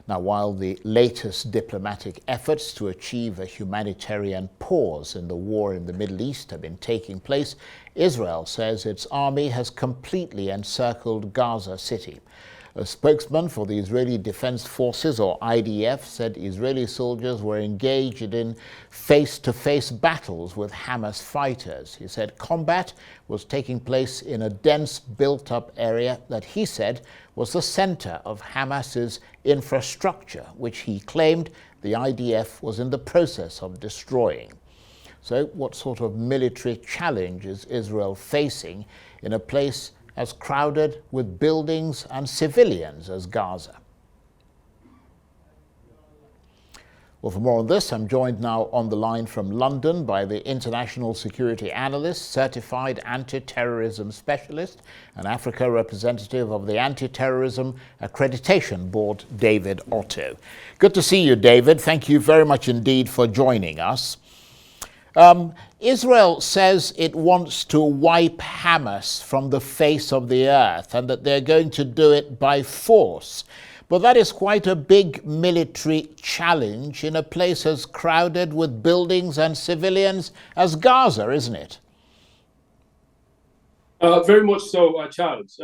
Now, while the latest diplomatic efforts to achieve a humanitarian pause in the war in the Middle East have been taking place, Israel says its army has completely encircled Gaza City. A spokesman for the Israeli Defense Forces, or IDF, said Israeli soldiers were engaged in face-to-face battles with Hamas fighters. He said combat was taking place in a dense, built-up area that he said was the center of Hamas's infrastructure, which he claimed the IDF was in the process of destroying. So what sort of military challenge is Israel facing in a place as crowded with buildings and civilians as Gaza? Well, for more on this, I'm joined now on the line from London by the international security analyst, certified anti-terrorism specialist, and Africa representative of the Anti-Terrorism Accreditation Board, David Otto. Good to see you, David. Thank you very much indeed for joining us. Israel says it wants to wipe Hamas from the face of the earth and that they're going to do it by force. But that is quite a big military challenge in a place as crowded with buildings and civilians as Gaza, isn't it? Very much so, Charles.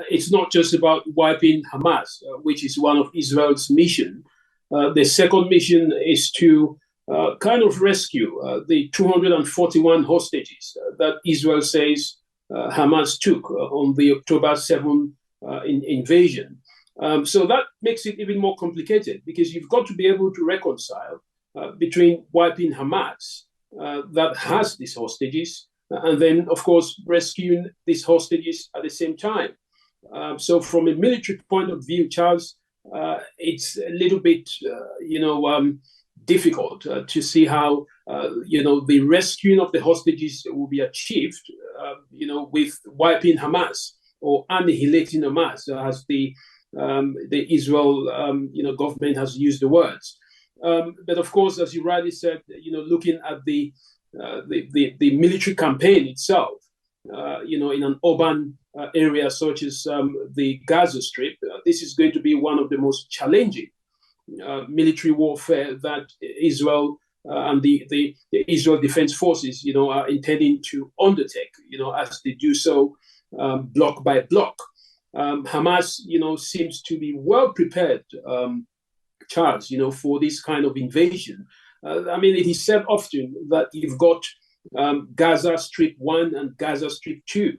It's not just about wiping Hamas, which is one of Israel's mission. The second mission is to kind of rescue the 241 hostages that Israel says Hamas took on the October 7 invasion. So that makes it even more complicated because you've got to be able to reconcile between wiping Hamas that has these hostages and then, of course, rescuing these hostages at the same time. So from a military point of view, Charles, it's a little bit, difficult to see how, the rescuing of the hostages will be achieved, with wiping Hamas or annihilating Hamas, as the Israel, government has used the words. But of course, as you rightly said, looking at the military campaign itself, in an urban area such as the Gaza Strip, this is going to be one of the most challenging military warfare that Israel and the Israel Defense Forces, are intending to undertake, as they do so block by block. Hamas, seems to be well prepared, Charles, for this kind of invasion. It is said often that you've got Gaza Strip 1 and Gaza Strip 2.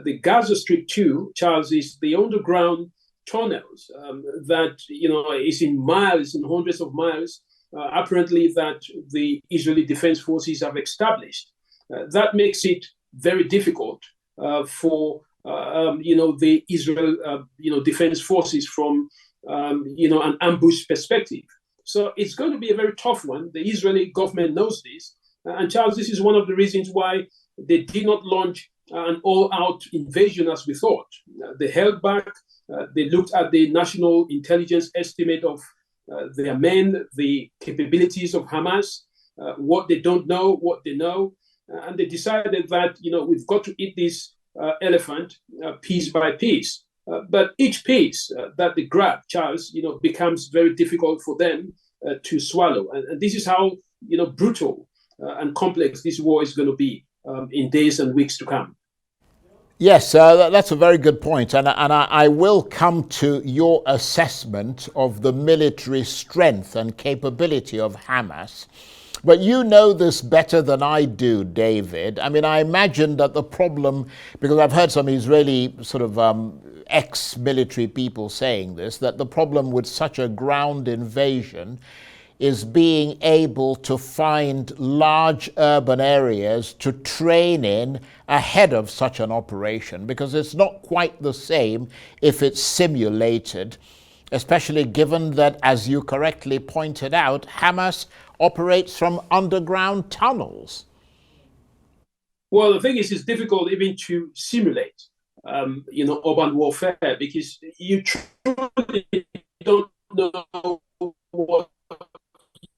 The Gaza Strip 2, Charles, is the underground tunnels that is in miles and hundreds of miles, apparently that the Israeli Defense Forces have established. That makes it very difficult for the Israel Defense Forces from an ambush perspective. So it's going to be a very tough one. The Israeli government knows this, and Charles, this is one of the reasons why they did not launch an all-out invasion as we thought. They held back. They looked at the national intelligence estimate of their men, the capabilities of Hamas, what they don't know, what they know, and they decided that we've got to eat this elephant piece by piece. But each piece that they grab, Charles, becomes very difficult for them to swallow, and this is how brutal and complex this war is going to be in days and weeks to come. Yes, that's a very good point. And I will come to your assessment of the military strength and capability of Hamas. But you know this better than I do, David. I imagine that the problem, because I've heard some Israeli sort of ex-military people saying this, that the problem with such a ground invasion is being able to find large urban areas to train in ahead of such an operation, because it's not quite the same if it's simulated, especially given that, as you correctly pointed out, Hamas operates from underground tunnels. Well, the thing is, it's difficult even to simulate, urban warfare, because you truly don't know what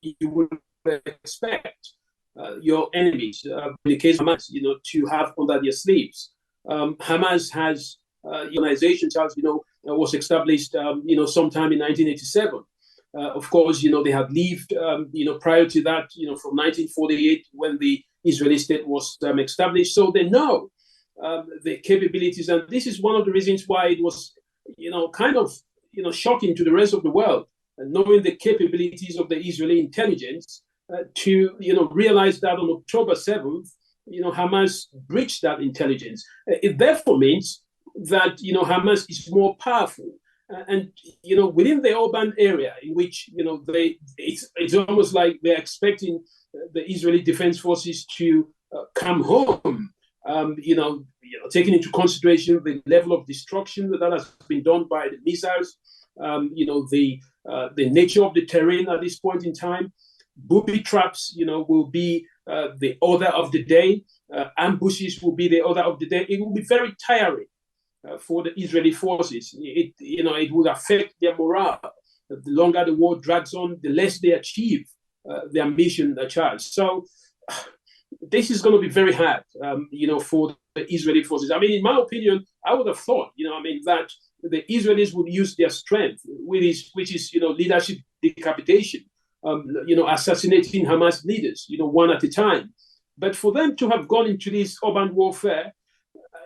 you would expect your enemies, in the case of Hamas, to have under their sleeves. Hamas has organization, Charles, was established, sometime in 1987. Of course, they had lived, prior to that, from 1948 when the Israeli state was established. So they know the capabilities. And this is one of the reasons why it was, kind of, shocking to the rest of the world, knowing the capabilities of the Israeli intelligence to, realize that on October 7th, Hamas breached that intelligence. It therefore means that, Hamas is more powerful. And within the urban area in which it's almost like they're expecting the Israeli Defense Forces to come home. Taking into consideration the level of destruction that has been done by the missiles, the nature of the terrain at this point in time, booby traps, will be the order of the day. Ambushes will be the order of the day. It will be very tiring for the Israeli forces. It would affect their morale. The longer the war drags on, the less they achieve their mission charge. So this is going to be very hard, for the Israeli forces. I mean, in my opinion, I would have thought, that the Israelis would use their strength, which is leadership decapitation, assassinating Hamas leaders, one at a time. But for them to have gone into this urban warfare,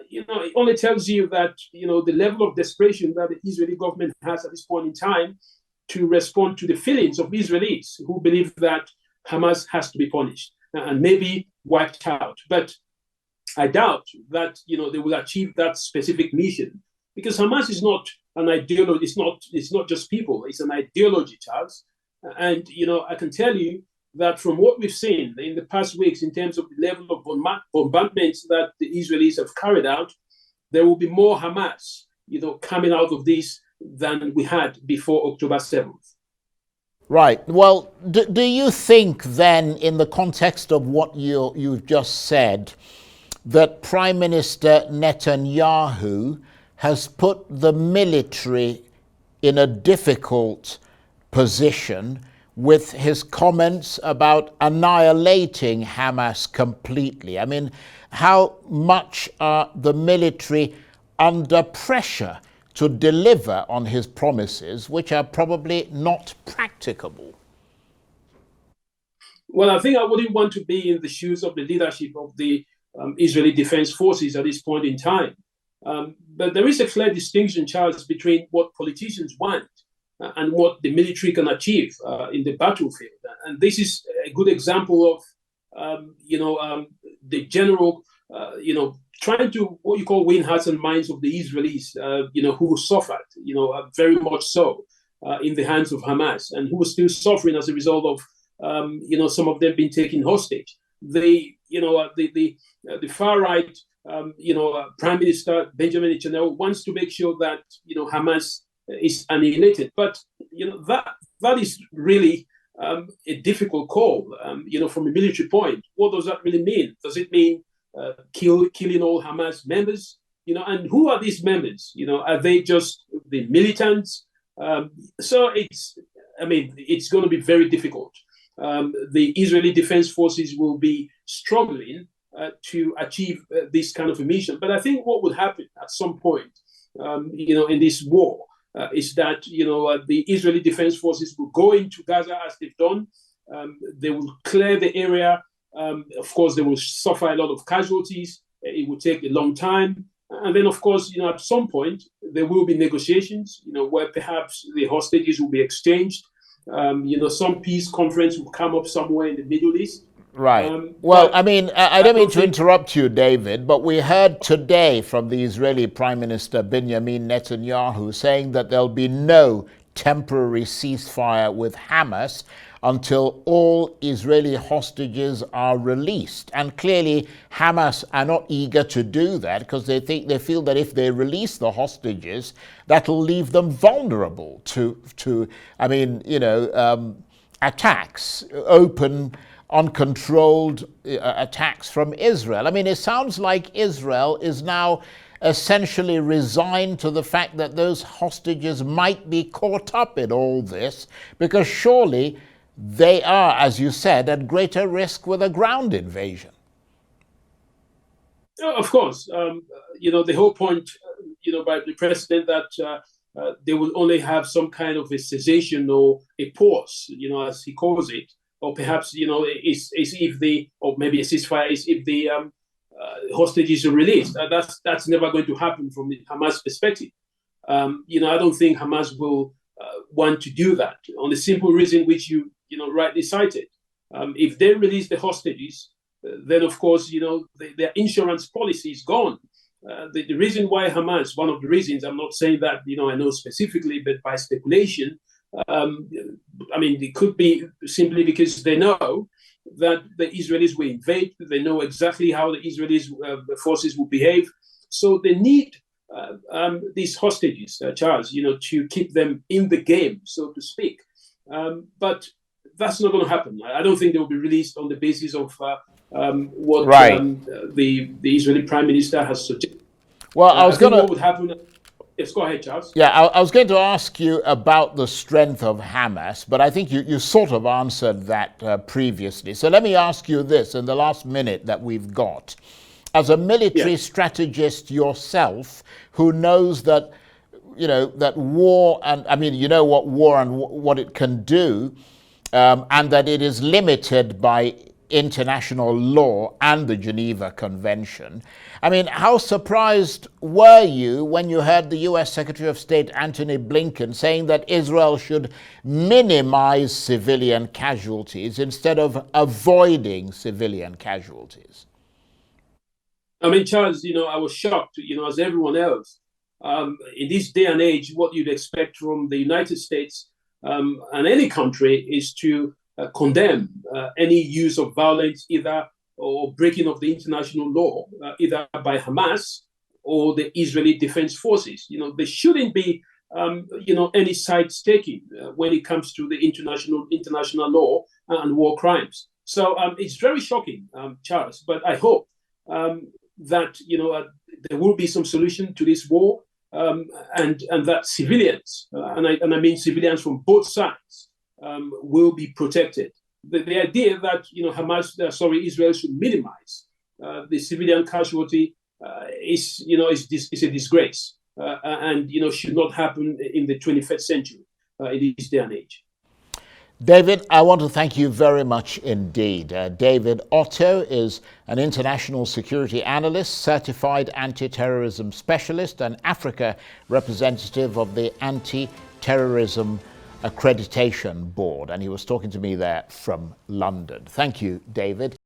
it only tells you that, the level of desperation that the Israeli government has at this point in time to respond to the feelings of Israelis who believe that Hamas has to be punished and maybe wiped out. But I doubt that, they will achieve that specific mission, because Hamas is not an ideology. It's not just people. It's an ideology, Charles. And, I can tell you that from what we've seen in the past weeks in terms of the level of bombardments that the Israelis have carried out, there will be more Hamas, coming out of this than we had before October 7th. Right. Well, do you think then, in the context of what you've just said, that Prime Minister Netanyahu has put the military in a difficult position with his comments about annihilating Hamas completely? I mean, how much are the military under pressure to deliver on his promises, which are probably not practicable? Well, I think I wouldn't want to be in the shoes of the leadership of the Israeli Defense Forces at this point in time. But there is a clear distinction, Charles, between what politicians want and what the military can achieve in the battlefield. And this is a good example of, the general, trying to what you call win hearts and minds of the Israelis, who suffered, very much so in the hands of Hamas, and who are still suffering as a result of, some of them being taken hostage. The far right, Prime Minister Benjamin Netanyahu wants to make sure that, Hamas is annihilated. But, that is really a difficult call, from a military point. What does that really mean? Does it mean killing all Hamas members? And who are these members? Are they just the militants? So it's going to be very difficult. The Israeli Defense Forces will be struggling to achieve this kind of a mission. But I think what will happen at some point, in this war, is that the Israeli Defense Forces will go into Gaza as they've done. They will clear the area. Of course, they will suffer a lot of casualties. It will take a long time. And then, of course, at some point, there will be negotiations, where perhaps the hostages will be exchanged. Some peace conference will come up somewhere in the Middle East. Right. Well, I don't mean to interrupt you, David, but we heard today from the Israeli Prime Minister Benjamin Netanyahu saying that there'll be no temporary ceasefire with Hamas until all Israeli hostages are released. And clearly, Hamas are not eager to do that because they feel that if they release the hostages, that'll leave them vulnerable to attacks, open, uncontrolled attacks from Israel. It sounds like Israel is now essentially resigned to the fact that those hostages might be caught up in all this, because surely they are, as you said, at greater risk with a ground invasion. Of course, the whole point, by the president that they will only have some kind of a cessation or a pause, as he calls it, or perhaps, is if the, or maybe a ceasefire is if the hostages are released. That's never going to happen from the Hamas perspective. I don't think Hamas will want to do that on the simple reason which you rightly cited. If they release the hostages, then of course, their insurance policy is gone. The reason why Hamas, one of the reasons, I'm not saying that, I know specifically, but by speculation, it could be simply because they know that the Israelis will invade. They know exactly how the Israeli forces will behave. So they need these hostages, Charles, to keep them in the game, so to speak. But that's not going to happen. I don't think they will be released on the basis of what the Israeli Prime Minister has suggested. Well, I was going to. What would happen? Yes, go ahead, Charles. Yeah, I was going to ask you about the strength of Hamas, but I think you sort of answered that previously. So let me ask you this in the last minute that we've got. As a military strategist yourself, who knows that, that war, and what war and what it can do, and that it is limited by international law and the Geneva Convention. How surprised were you when you heard the US Secretary of State Antony Blinken saying that Israel should minimize civilian casualties instead of avoiding civilian casualties? Charles, I was shocked, as everyone else. In this day and age, what you'd expect from the United States and any country is to condemn any use of violence, either or breaking of the international law, either by Hamas or the Israeli Defense Forces. There shouldn't be, any sides taken when it comes to the international law and war crimes. So it's very shocking, Charles. But I hope that there will be some solution to this war, and that civilians, and I mean civilians from both sides, will be protected. The idea that Israel should minimize the civilian casualty is a disgrace, and should not happen in the 21st century in this day and age. David, I want to thank you very much indeed. David Otto is an international security analyst, certified anti-terrorism specialist, and Africa representative of the Anti-Terrorism Accreditation Board. And he was talking to me there from London. Thank you, David.